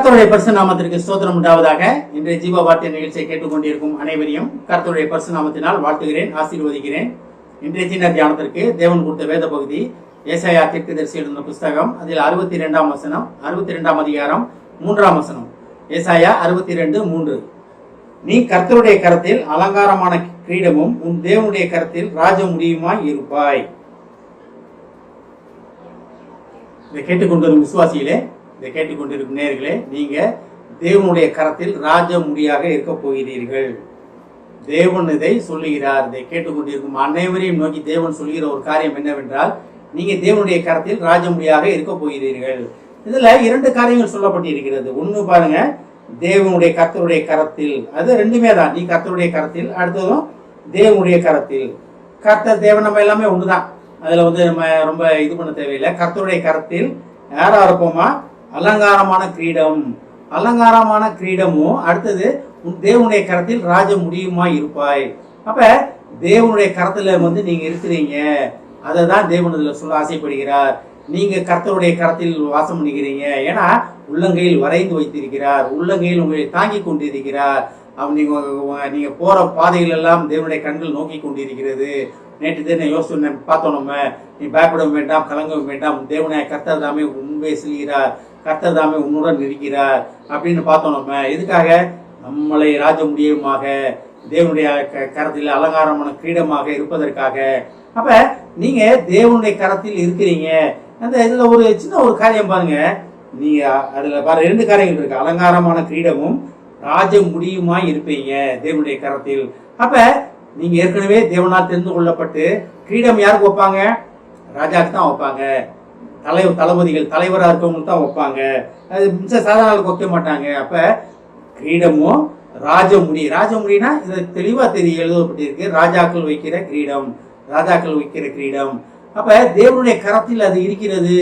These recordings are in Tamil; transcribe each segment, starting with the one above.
கர்த்தருடைய பரிசு நாமத்திற்கு ஸ்தோத்திரம் உண்டாவதாக. இன்றைய ஜீவ வார்த்தை நிகழ்ச்சியை கேட்டுக்கொண்டிருக்கும் அனைவரையும் கர்த்தருடைய பரிசு நாமத்தினால் வாழ்த்துகிறேன், ஆசீர்வதிக்கிறேன். இன்றைய சின்ன தியானத்திற்கு தேவன் கொடுத்த வேத பகுதி ஏசாயா தீர்க்கதரிசி எழுதின புஸ்தகம். அதில் 62ஆம் வசனம், 62ஆம் அதிகாரம் 3ஆம் வசனம். ஏசாயா 62:3. நீ கர்த்தருடைய கரத்தில் அலங்காரமான கிரீடமும் உன் தேவனுடைய கரத்தில் ராஜ முடியுமாய் இருப்பாய். இதை கேட்டுக்கொண்டிருக்கும் விசுவாசிகளே, இதை கேட்டுக்கொண்டிருக்கும் நேயர்களே, நீங்க தேவனுடைய கரத்தில் ராஜ முடியாக இருக்க போகிறீர்கள். தேவன் இதை சொல்லுகிறார். இதை கேட்டுக்கொண்டிருக்கும் அனைவரையும் நோக்கி தேவன் சொல்லுகிற ஒரு காரியம் என்னவென்றால், நீங்க தேவனுடைய கரத்தில் ராஜ முடியாக இருக்க போகிறீர்கள். இதுல 2 காரியங்கள் சொல்லப்பட்டிருக்கிறது. ஒண்ணு பாருங்க, தேவனுடைய கர்த்தருடைய கரத்தில், அது ரெண்டுமே தான். நீ கர்த்தருடைய கரத்தில், அடுத்ததும் தேவனுடைய கரத்தில். கர்த்தர் தேவன் நம்ம எல்லாமே ஒண்ணுதான். அதுல நம்ம ரொம்ப இது பண்ண தேவையில்லை. கர்த்தருடைய கரத்தில் யாரா இருப்போமா? அலங்காரமான கிரீடம். அலங்காரமான கிரீடமும் அடுத்தது தேவனுடைய கரத்தில் ராஜ முடியுமா இருப்பாய். அப்ப தேவனுடைய கரத்துல நீங்க இருக்கிறீங்க. அதை தான் தேவன் இதுல சொல்ல ஆசைப்படுகிறார். நீங்க கர்த்தருடைய கரத்தில் வாசம் பண்ணுகிறீங்க. ஏன்னா உள்ளங்கையில் வரைந்து வைத்திருக்கிறார், உள்ளங்கையில் உங்களை தாங்கி கொண்டிருக்கிறார். நீங்க போற பாதைகள் எல்லாம் தேவனுடைய கண்கள் நோக்கி கொண்டிருக்கிறது. நேற்று தான் யோசிச்சு பார்த்தோம், நம்ம நீ பயப்பட வேண்டாம், கலங்க வேண்டாம், தேவனாய கர்த்தர் தாமே முன்பே செல்கிறார், கர்த்தர் தாமே உன்னுடன் இருக்கிறார் அப்படின்னு பார்த்தோம். நம்ம எதுக்காக? நம்மளை ராஜ முடியுமாக தேவனுடைய கரத்தில் அலங்காரமான கிரீடமாக இருப்பதற்காக. அப்ப நீங்க தேவனுடைய கரத்தில் இருக்கிறீங்க. அந்த இதுல ஒரு சின்ன ஒரு காரியம் பாருங்க. நீங்க அதுல பாரு 2 காரியங்கள் இருக்கு. அலங்காரமான கிரீடமும் ராஜ முடியுமாய் இருப்பீங்க தேவனுடைய கரத்தில். அப்ப நீங்க ஏற்கனவே தேவனால் தெரிந்து கொள்ளப்பட்டு, கிரீடம் யாருக்கு வைப்பாங்க? ராஜாக்கு தான் வைப்பாங்க. தளபதிகள் தலைவராக இருக்கவங்களுக்கு தான் வைப்பாங்க. அது சாதாரண வைக்க மாட்டாங்க. அப்ப கிரீடமும் ராஜமுடினா இது தெளிவா எழுதப்பட்டிருக்கு. ராஜாக்கள் வைக்கிற கிரீடம், ராஜாக்கள் வைக்கிற கிரீடம். அப்ப தேவனுடைய கரத்தில் அது இருக்கிறது.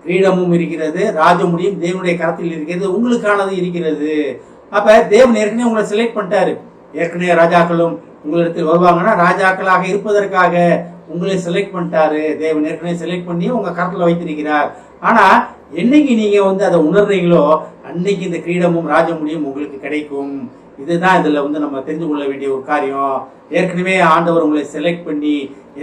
கிரீடமும் இருக்கிறது, ராஜமுடியும் தேவனுடைய கரத்தில் இருக்கிறது, உங்களுக்கானது இருக்கிறது. அப்ப தேவன் ஏற்கனவே உங்களை செலக்ட் பண்ணிட்டாரு. ஏற்கனவே ராஜாக்களும் உங்களிடத்தில் வருவாங்கன்னா ராஜாக்களாக இருப்பதற்காக உங்களை செலக்ட் பண்ணிட்டாரு. தேவன் ஏற்கனவே செலக்ட் பண்ணி உங்க கரத்துல வைத்திருக்கிறார். ஆனா என்னைக்கு நீங்க அதை உணர்றீங்களோ அன்னைக்கு இந்த கிரீடமும் ராஜமுடியும் உங்களுக்கு கிடைக்கும். இதுதான் இதுல நம்ம தெரிந்து கொள்ள வேண்டிய ஒரு காரியம். ஏற்கனவே ஆண்டவர் உங்களை செலக்ட் பண்ணி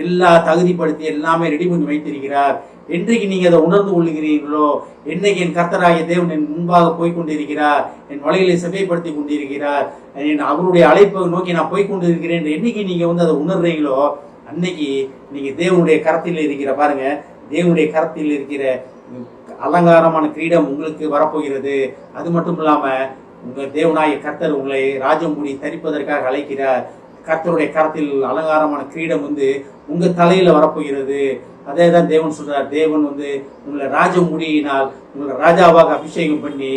எல்லா தகுதிப்படுத்தி எல்லாமே ரெடி பண்ணி வைத்திருக்கிறார். என்றைக்கு நீங்க அதை உணர்ந்து கொள்ளுகிறீர்களோ, என்னைக்கு என் கர்த்தராகிய தேவன் என் முன்பாக போய்கொண்டிருக்கிறார், என் வழிகளை செவ்வாய்ப்படுத்தி கொண்டிருக்கிறார், அவருடைய அழைப்பை நோக்கி நான் போய்கொண்டிருக்கிறேன், என்னைக்கு நீங்க அதை உணர்றீங்களோ அன்னைக்கு நீங்க தேவனுடைய கரத்தில் இருக்கிற பாருங்க, தேவனுடைய கரத்தில் இருக்கிற அலங்காரமான கிரீடம் உங்களுக்கு வரப்போகிறது. அது மட்டும் இல்லாம உங்க தேவனாய கர்த்தர் உங்களை ராஜமுடி தரிப்பதற்காக அழைக்கிறார். கர்த்தருடைய கரத்தில் அலங்காரமான கிரீடம் உங்க தலையில வரப்போகிறது. அதே தான் தேவன் சொல்றார். தேவன் உங்களை ராஜமுடியினால் உங்களை ராஜாவாக அபிஷேகம் பண்ணி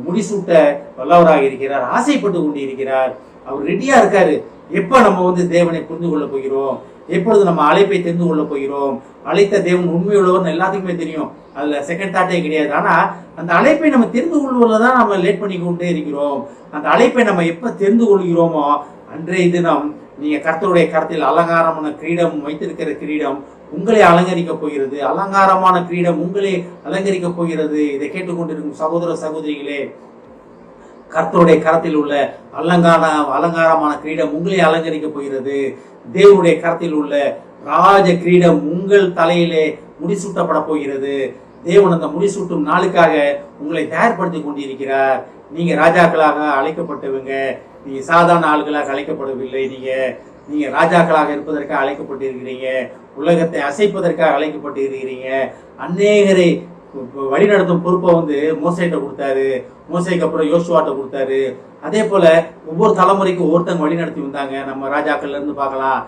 முடி சூட்ட வல்லவராக இருக்கிறார், ஆசைப்பட்டு கொண்டு இருக்கிறார். அவர் ரெடியா இருக்காரு. எப்ப நம்ம தேவனை புரிந்து கொள்ள போகிறோம், எப்பொழுது நம்ம அழைப்பை தெரிந்து கொள்ள போகிறோம். அழைத்த தேவன் உண்மையுள்ளவர் எல்லாத்துக்குமே தெரியும், அதுல செகண்ட் தாட்டே கிடையாது. ஆனா அந்த அழைப்பை நம்ம தெரிந்து கொள்வதில்தான் நம்ம லேட் பண்ணி கொண்டே இருக்கிறோம். அந்த அழைப்பை நம்ம எப்ப தெரிந்து கொள்கிறோமோ அன்றைய தினம் நீங்க கர்த்தருடைய கரத்தில் அலங்காரமான கிரீடம் வைத்திருக்கிற கிரீடம் உங்களை அலங்கரிக்க போகிறது. அலங்காரமான கிரீடம் உங்களை அலங்கரிக்க போகிறது. இதை கேட்டுக்கொண்டிருக்கும் சகோதர சகோதரிகளே, கர்த்தருடைய கரத்தில் உள்ள அலங்காரமான கிரீடம் உங்களை அலங்கரிக்க போகிறது. தேவனுடைய கரத்தில் உள்ள ராஜ கிரீடம் உங்கள் தலையிலே முடிசூட்டப்பட போகிறது. தேவன் அந்த முடிசூட்டும் நாளுக்காக உங்களை தயார்படுத்தி கொண்டிருக்கிறார். நீங்க ராஜாக்களாக அழைக்கப்பட்டவங்க, நீங்க சாதாரண ஆள்களாக அழைக்கப்படவில்லை. நீங்க ராஜாக்களாக இருப்பதற்காக அழைக்கப்பட்டிருக்கிறீங்க. உலகத்தை அசைப்பதற்காக அழைக்கப்பட்டிருக்கிறீங்க. அநேகரை வழிநடத்தும் பொறுப்பை மோசைட்ட கொடுத்தாரு. மோசைக்கு அப்புறம் யோசுவாட்ட கொடுத்தாரு. அதே போல ஒவ்வொரு தலைமுறைக்கும் ஒவ்வொருத்தங்க வழி நடத்தி வந்தாங்க. நம்ம ராஜாக்கள்ல இருந்து பார்க்கலாம்,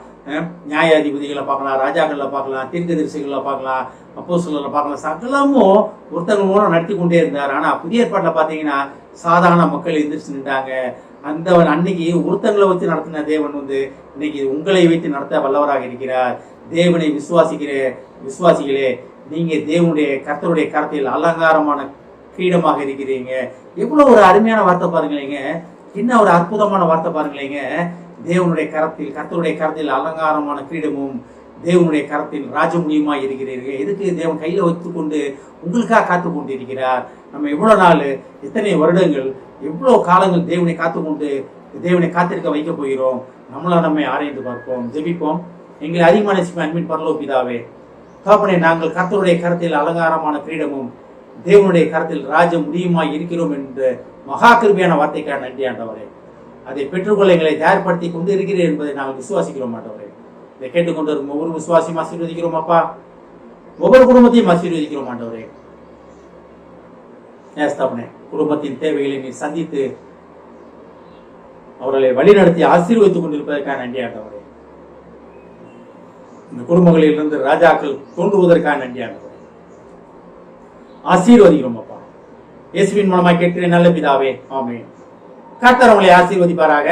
நியாயாதிபதிகளை பார்க்கலாம், ராஜாக்கள்ல பார்க்கலாம், தீர்க்கதரிசிகளை பார்க்கலாம், அப்போஸ்தலர்களை பார்க்கலாம். சகலமும் ஒருத்தங்க மூலம் நடத்தி கொண்டே இருந்தார். ஆனா புதிய ஏற்பாட்டில் பார்த்தீங்கன்னா சாதாரண மக்கள் எந்திரிச்சு நின்றாங்க. அந்த அன்னைக்கு ஒருத்தங்களை வச்சு நடத்தின தேவன் இன்னைக்கு உங்களை வைத்து நடத்த வல்லவராக இருக்கிறார். தேவனை விசுவாசிகளே, நீங்க தேவனுடைய கர்த்தருடைய கரத்தில் அலங்காரமான கிரீடமாக இருக்கிறீங்க. எவ்வளவு ஒரு அருமையான வார்த்தை பாருங்களேங்க, என்ன ஒரு அற்புதமான வார்த்தை பாருங்களேங்க. தேவனுடைய கரத்தில் கர்த்தருடைய கரத்தில் அலங்காரமான கிரீடமும் தேவனுடைய கரத்தில் ராஜமுடியுமாய் இருக்கிறீர்கள். எதுக்கு தேவன் கையில் வைத்துக்கொண்டு உங்களுக்காக காத்து கொண்டு இருக்கிறார். நம்ம எவ்வளோ நாள், எத்தனை வருடங்கள், எவ்வளோ காலங்கள் தேவனை காத்துக்கொண்டு தேவனை காத்திருக்க வைக்க போகிறோம். நம்மை ஆராய்ந்து பார்ப்போம். ஜெபிப்போம். எங்களை அதிகமான அன்பின் பரலோக பிதாவே, தகப்பனே, நாங்கள் கர்த்தருடைய கரத்தில் அலங்காரமான கிரீடமும் தேவனுடைய கரத்தில் ராஜ முடியுமாய் இருக்கிறோம் என்ற மகா கிருபையான வார்த்தைக்காக நன்றி ஆண்டவரே. அதை பெற்றுக்கொள்ள எங்களை தயார்படுத்தி கொண்டு இருக்கிறேன் என்பதை நாங்கள் விசுவாசிக்கிறோம் ஆண்டவரே. இதை கேட்டுக்கொண்டு இருக்கும் ஒவ்வொரு விசுவாசியும் ஆசீர்வதிக்கிறோம் அப்பா. ஒவ்வொரு குடும்பத்தையும் ஆசீர்வதிக்கிறோம் ஆண்டவரே. தகப்பனே, குடும்பத்தின் தேவைகளை நீ சந்தித்து அவர்களை வழிநடத்தி ஆசீர்வதித்துக் கொண்டிருப்பதற்காக நன்றி ஆண்டவரே. இந்த குடும்பங்களில் இருந்து ராஜாக்கள் தோன்றுவதற்காக நன்றி ஆண்டவரே. ஆசீர்வதிக்கிறோம் அப்பா. இயேசுவின் மூலமாக கேட்கிறேன் நல்ல பிதாவே, ஆமென். கர்த்தர் உங்களை ஆசீர்வதிப்பாராக.